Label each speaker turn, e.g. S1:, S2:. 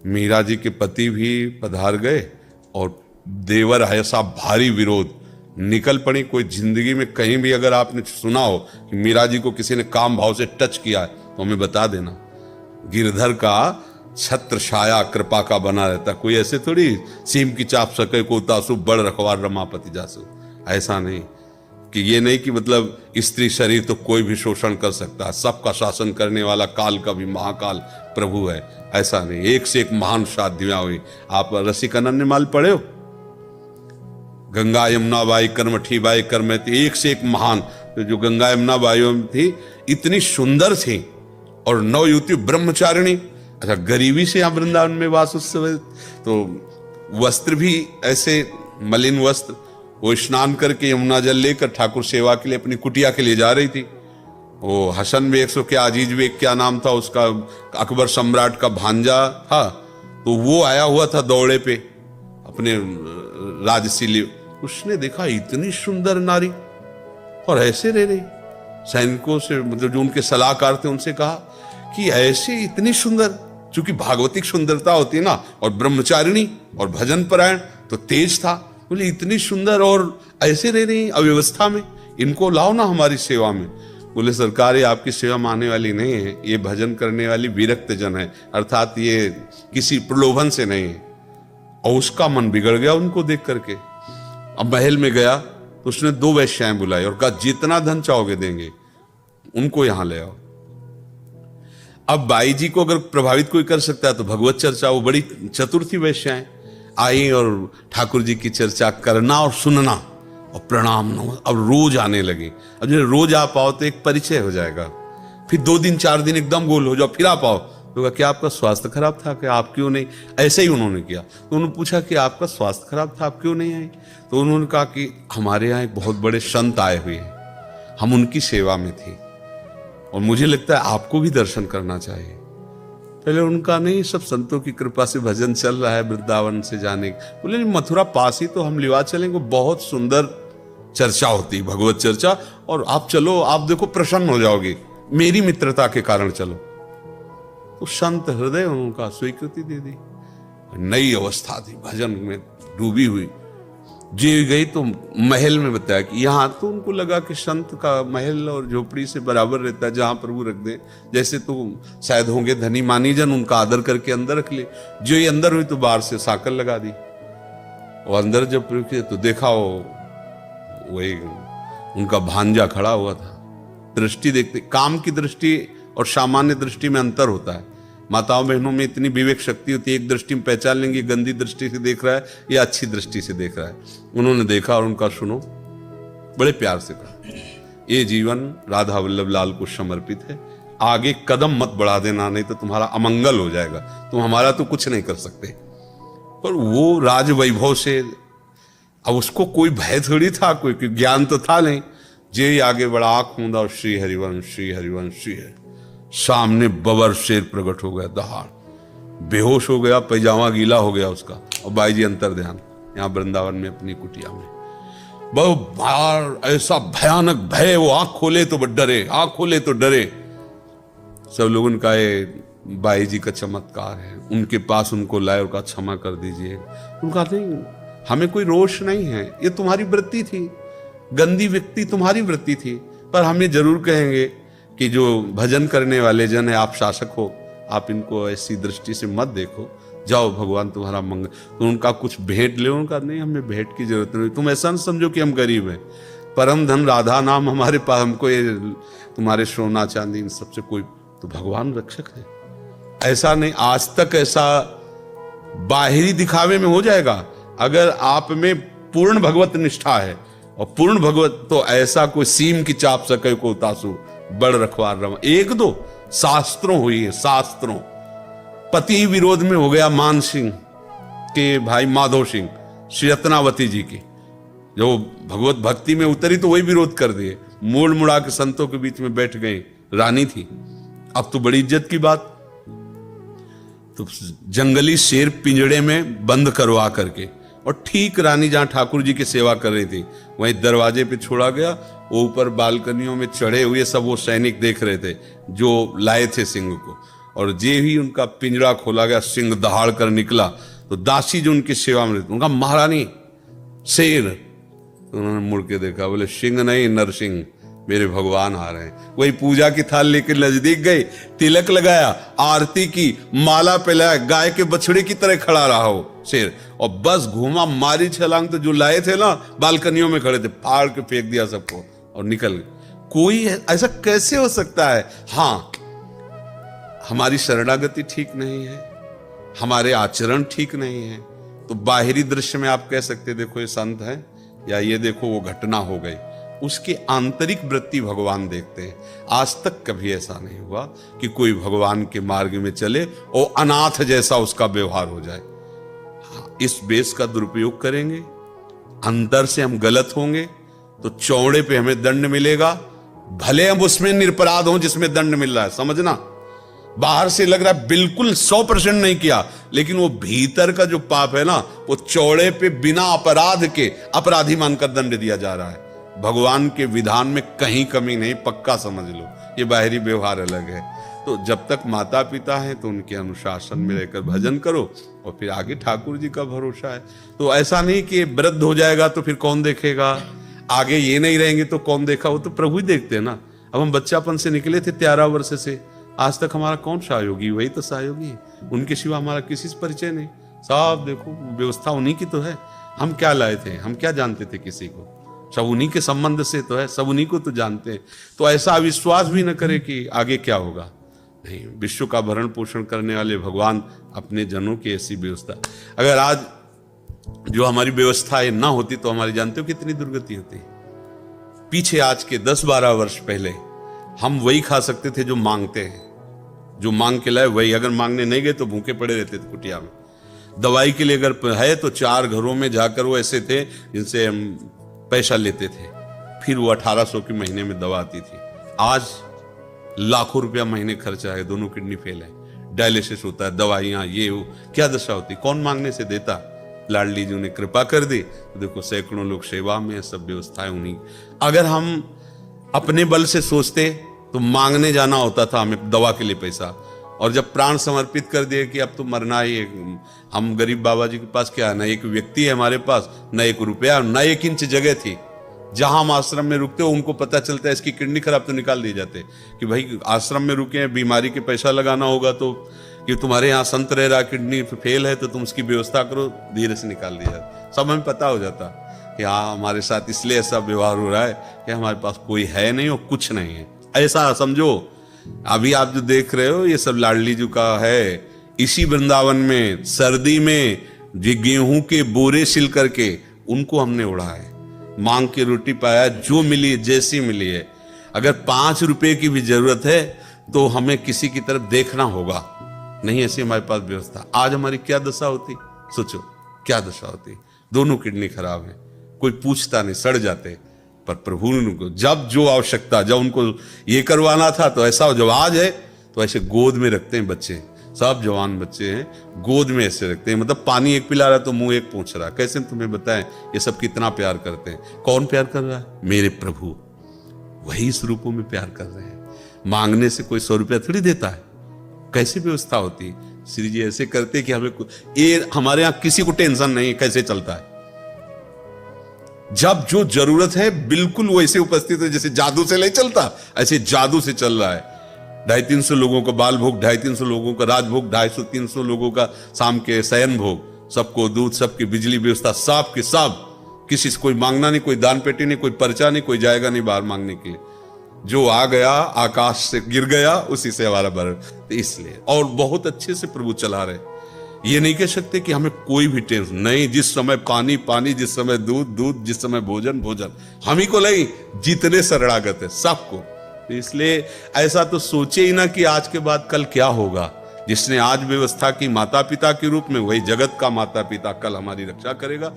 S1: मीरा जी के पति भी पधार गए और देवर ऐसा भारी विरोध, निकल पड़ी। कोई जिंदगी में कहीं भी अगर आपने सुना हो कि मीरा जी को किसी ने काम भाव से टच किया है तो हमें बता देना। गिरधर का छत्र छाया कृपा का बना रहता, कोई ऐसे थोड़ी सीम की चाप सके को तासु बड़ रखवार रमापति जासु, ऐसा नहीं कि ये नहीं कि मतलब स्त्री शरीर तो कोई भी शोषण कर सकता है, सबका शासन करने वाला काल का भी महाकाल प्रभु है, ऐसा नहीं। एक से एक महान शादियां हुई। आप रसिक अनन्य माल पढ़े हो? गंगा यमुना बाई कर्मठी बाई कर्मती, एक से एक महान। तो जो गंगा यमुना बाई थी इतनी सुंदर थी और नवयुवती ब्रह्मचारिणी। अच्छा, गरीबी से यहाँ वृंदावन में वास उस समय, तो वस्त्र भी ऐसे मलिन वस्त्र, वो स्नान करके यमुना जल लेकर ठाकुर सेवा के लिए अपनी कुटिया के लिए जा रही थी। वो हसन बेग सो क्या अजीज बेग क्या नाम था उसका, अकबर सम्राट का भांजा था, तो वो आया हुआ था दौड़े पे अपने राजसीली। उसने देखा इतनी सुंदर नारी और ऐसे रह रही। सैनिकों से मतलब जो उनके सलाहकार थे उनसे कहा कि ऐसे इतनी सुंदर, चूंकि भागवतिक सुंदरता होती है ना, और ब्रह्मचारिणी और भजन परायण तो तेज था। बोले इतनी सुंदर और ऐसे रह रही अव्यवस्था में, इनको लाओ ना हमारी सेवा में। बोले सरकार ये आपकी सेवा में आने वाली नहीं है, ये भजन करने वाली विरक्त जन है, अर्थात ये किसी प्रलोभन से नहीं है। और उसका मन बिगड़ गया उनको देख करके। अब महल में गया तो उसने 2 वेश्याएं बुलाई और कहा जितना धन चाहोगे देंगे, उनको यहां ले आओ। अब बाई जी को अगर प्रभावित कोई कर सकता है तो भगवत चर्चा, वो बड़ी चतुर थी वेश्याएं, आई और ठाकुर जी की चर्चा करना और सुनना और प्रणाम। अब रोज आने लगी। अब जब रोज आ पाओ तो एक परिचय हो जाएगा, फिर 2 दिन 4 दिन एकदम गोल हो जाओ, फिर आ पाओ तो क्या आपका स्वास्थ्य खराब था, क्या आप क्यों नहीं? ऐसे ही उन्होंने किया। तो उन्होंने पूछा कि आपका स्वास्थ्य खराब था, आप क्यों नहीं आए? तो उन्होंने कहा कि हमारे यहाँ एक बहुत बड़े संत आए हुए हैं, हम उनकी सेवा में थे और मुझे लगता है आपको भी दर्शन करना चाहिए। पहले उनका नहीं, सब संतों की कृपा से भजन चल रहा है वृंदावन से जाने। बोले मथुरा पास ही तो हम लिवा चलेंगे, बहुत सुंदर चर्चा होती भगवत चर्चा, और आप चलो, आप देखो प्रसन्न हो जाओगे, मेरी मित्रता के कारण चलो। तो संत हृदय उनका स्वीकृति दे दी। नई अवस्था थी, भजन में डूबी हुई। जी गई तो महल में बताया कि यहाँ तो उनको लगा कि संत का महल और झोपड़ी से बराबर रहता है, जहां प्रभु रख दे, जैसे तो शायद होंगे धनी मानी जन, उनका आदर करके अंदर रख ले। जो ये अंदर हुई तो बाहर से साकल लगा दी। और अंदर जब प्रभु किया तो देखा वही उनका भांजा खड़ा हुआ था। दृष्टि देखते, काम की दृष्टि और सामान्य दृष्टि में अंतर होता है। माताओं बहनों में इतनी विवेक शक्ति होती है, एक दृष्टि में पहचान लेंगे गंदी दृष्टि से देख रहा है या अच्छी दृष्टि से देख रहा है। उन्होंने देखा और उनका सुनो, बड़े प्यार से कहा ये जीवन राधा वल्लभ लाल को समर्पित है, आगे कदम मत बढ़ा देना, नहीं तो तुम्हारा अमंगल हो जाएगा, तुम हमारा तो कुछ नहीं कर सकते। पर वो राज वैभव से, अब उसको कोई भय थोड़ी था, कोई ज्ञान तो था नहीं। जे आगे बढ़ा, आंख मूंदा और श्री हरिवंश श्री हरिवंश श्री हरि। सामने बबर शेर प्रकट हो गया, दहाड़, बेहोश हो गया, पैजामा गीला हो गया उसका। और बाई जी अंतर ध्यान यहाँ वृंदावन में अपनी कुटिया में, बहुत बार ऐसा भयानक भय, वो आंख खोले तो डरे, आंख खोले तो डरे। सब लोगों ने कहा ये बाई जी का चमत्कार है, उनके पास उनको लाए और कहा क्षमा कर दीजिए। उनका नहीं, हमें कोई रोष नहीं है, ये तुम्हारी वृत्ति थी, गंदी व्यक्ति तुम्हारी वृत्ति थी, पर हम ये जरूर कहेंगे कि जो भजन करने वाले जन है, आप शासक हो, आप इनको ऐसी दृष्टि से मत देखो, जाओ भगवान तुम्हारा मंगल। तो उनका कुछ भेंट ले, उनका नहीं, हमें भेंट की जरूरत नहीं, तुम ऐसा न समझो कि हम गरीब हैं, परम धन राधा नाम हमारे पास, हमको ये तुम्हारे सोना चांदी इन सबसे कोई, तो भगवान रक्षक है। ऐसा नहीं, आज तक ऐसा बाहरी दिखावे में हो जाएगा, अगर आप में पूर्ण भगवत निष्ठा है और पूर्ण भगवत, तो ऐसा कोई सीम की चाप सके को तासु बड़ रखवार रमा। 1-2 शास्त्रों हुई है, शास्त्रों। पति विरोध में हो गया मान सिंह के भाई माधव सिंह, श्री रत्नावती जी की, जो भगवत भक्ति में उतरी तो वही विरोध कर दिए, मोड़ मुड़ा के संतों के बीच में बैठ गई, रानी थी। अब तो बड़ी इज्जत की बात, तो जंगली शेर पिंजड़े में बंद करवा करके, और ठीक रानी जहां ठाकुर जी की सेवा कर रही थी वहीं दरवाजे पे छोड़ा गया। वो ऊपर बालकनियों में चढ़े हुए सब वो सैनिक देख रहे थे जो लाए थे सिंह को। और जे ही उनका पिंजरा खोला गया, सिंह दहाड़ कर निकला, तो दासी जो उनकी सेवा में रहती, उनका महारानी शेर, तो उन्होंने मुड़ के देखा, बोले सिंह नहीं नरसिंह, मेरे भगवान आ रहे हैं। वही पूजा की थाल लेकर नजदीक गए, तिलक लगाया, आरती की, माला पहनाया, गाय के बछड़े की तरह खड़ा रहा हो शेर, और बस घूमा, मारी छलांग, तो जो लाए थे ना बालकनियों में खड़े थे, फाड़ के फेंक दिया सबको और निकल गए। कोई ऐसा कैसे हो सकता है? हाँ, हमारी शरणागति ठीक नहीं है, हमारे आचरण ठीक नहीं है, तो बाहरी दृश्य में आप कह सकते देखो ये संत है, या ये देखो वो घटना हो गई, उसकी आंतरिक वृत्ति भगवान देखते हैं। आज तक कभी ऐसा नहीं हुआ कि कोई भगवान के मार्ग में चले और अनाथ जैसा उसका व्यवहार हो जाए। इस बेस का दुरुपयोग करेंगे, अंतर से हम गलत होंगे, तो चौड़े पे हमें दंड मिलेगा, भले हम उसमें निरपराध हों जिसमें दंड मिल रहा है, समझना। बाहर से लग रहा है बिल्कुल 100% नहीं किया, लेकिन वो भीतर का जो पाप है ना, वो चौड़े पे बिना अपराध के अपराधी मानकर दंड दिया जा रहा है। भगवान के विधान में कहीं कमी नहीं, पक्का समझ लो, ये बाहरी व्यवहार अलग है। तो जब तक माता पिता हैं तो उनके अनुशासन में रहकर भजन करो, और फिर आगे ठाकुर जी का भरोसा है। तो ऐसा नहीं कि वृद्ध हो जाएगा तो फिर कौन देखेगा, आगे ये नहीं रहेंगे तो कौन देखा, वो तो प्रभु ही देखते हैं ना। अब हम बच्चापन से निकले थे 13 वर्ष से, आज तक हमारा कौन सहयोगी? वही तो सहयोगी है, उनके सिवा हमारा किसी से परिचय नहीं। सब देखो व्यवस्था उन्हीं की तो है, हम क्या लाए थे, हम क्या जानते थे किसी को, सब उन्हीं के संबंध से तो है, सब उन्हीं को तो जानते हैं। तो ऐसा विश्वास भी न करे कि आगे क्या होगा। नहीं, विश्व का भरण पोषण करने वाले भगवान अपने जनों की ऐसी व्यवस्था, अगर आज जो हमारी व्यवस्थाएं ना होती तो हमारी जानते हो कितनी दुर्गति होती। पीछे आज के 10-12 वर्ष पहले हम वही खा सकते थे जो मांगते हैं, जो मांग के लाए वही, अगर मांगने नहीं गए तो भूखे पड़े रहते थे कुटिया में। दवाई के लिए अगर है तो 4 घरों में जाकर वो ऐसे थे जिनसे हम पैसा लेते थे, फिर वो 1800 की महीने में दवा आती थी। आज लाखों रुपया महीने खर्चा है, दोनों किडनी फेल है, डायलिसिस होता है, दवाइयाँ, ये वो, क्या दशा होती, कौन मांगने से देता। लाडली जी ने कृपा कर दी तो देखो सैकड़ों लोग सेवा में, सब व्यवस्थाएं उन्हीं। अगर हम अपने बल से सोचते तो मांगने जाना होता था हमें दवा के लिए पैसा, और जब प्राण समर्पित कर दिए कि अब तो मरना ही है, हम गरीब बाबा जी के पास क्या, न एक व्यक्ति है हमारे पास, न 1 रुपया, न 1 इंच जगह थी। जहां हम आश्रम में रुकते हो उनको पता चलता है इसकी किडनी खराब, तो निकाल दिए जाते कि भाई आश्रम में रुके हैं, बीमारी के पैसा लगाना होगा, तो कि तुम्हारे यहाँ संत रह रहा, किडनी फेल है, तो तुम उसकी व्यवस्था करो, धीरे से निकाल दिया जाता। सब हमें पता हो जाता कि हाँ हमारे साथ इसलिए ऐसा व्यवहार हो रहा है कि हमारे पास कोई है नहीं और कुछ नहीं है, ऐसा समझो। अभी आप जो देख रहे हो ये सब लाडली जी का है। इसी वृंदावन में सर्दी में जो गेहूं के बोरे सिल करके उनको हमने उड़ा है, मांग के रोटी पाया, जो मिली जैसी मिली है। अगर 5 रुपए की भी जरूरत है तो हमें किसी की तरफ देखना होगा, नहीं ऐसी हमारे पास व्यवस्था। आज हमारी क्या दशा होती, सोचो क्या दशा होती। दोनों किडनी खराब है, कोई पूछता नहीं, सड़ जाते। पर प्रभु उनको जब जो आवश्यकता, जब उनको ये करवाना था तो ऐसा, जब आज है तो ऐसे गोद में रखते हैं बच्चे, सब जवान बच्चे हैं, गोद में ऐसे रखते हैं। मतलब पानी एक पिला रहा तो मुंह एक पूछ रहा। कैसे तुम्हें बताएं ये सब कितना प्यार करते हैं। कौन प्यार कर रहा है? मेरे प्रभु, वही इस रूपों में प्यार कर रहे हैं। मांगने से कोई 100 रुपया थोड़ी देता है। कैसी व्यवस्था होती है। श्री जी ऐसे करते कि हमें ये, हमारे यहाँ किसी को टेंशन नहीं कैसे चलता है। जब जो जरूरत है बिल्कुल वैसे उपस्थित है, जैसे जादू से नहीं चलता, ऐसे जादू से चल रहा है। 250-300 लोगों का बाल भोग, 250-300 लोगों का राजभोग, 250-300 लोगों का शाम के शयन भोग, सबको दूध, सबकी बिजली व्यवस्था, सब के सब, किसी से कोई मांगना नहीं, कोई दान पेटी नहीं, कोई पर्चा नहीं, कोई जाएगा नहीं बाहर मांगने के लिए। जो आ गया आकाश से गिर गया उसी से हमारा भरण। तो इसलिए और बहुत अच्छे से प्रभु चला रहे। ये नहीं कह सकते कि हमें कोई भी टेंशन नहीं, जिस समय पानी पानी, जिस समय दूध दूध, जिस समय भोजन भोजन, हम ही को नहीं, जितने शरणागत है सबको। तो इसलिए ऐसा तो सोचे ही ना कि आज के बाद कल क्या होगा। जिसने आज व्यवस्था की माता पिता के रूप में, वही जगत का माता पिता कल हमारी रक्षा करेगा।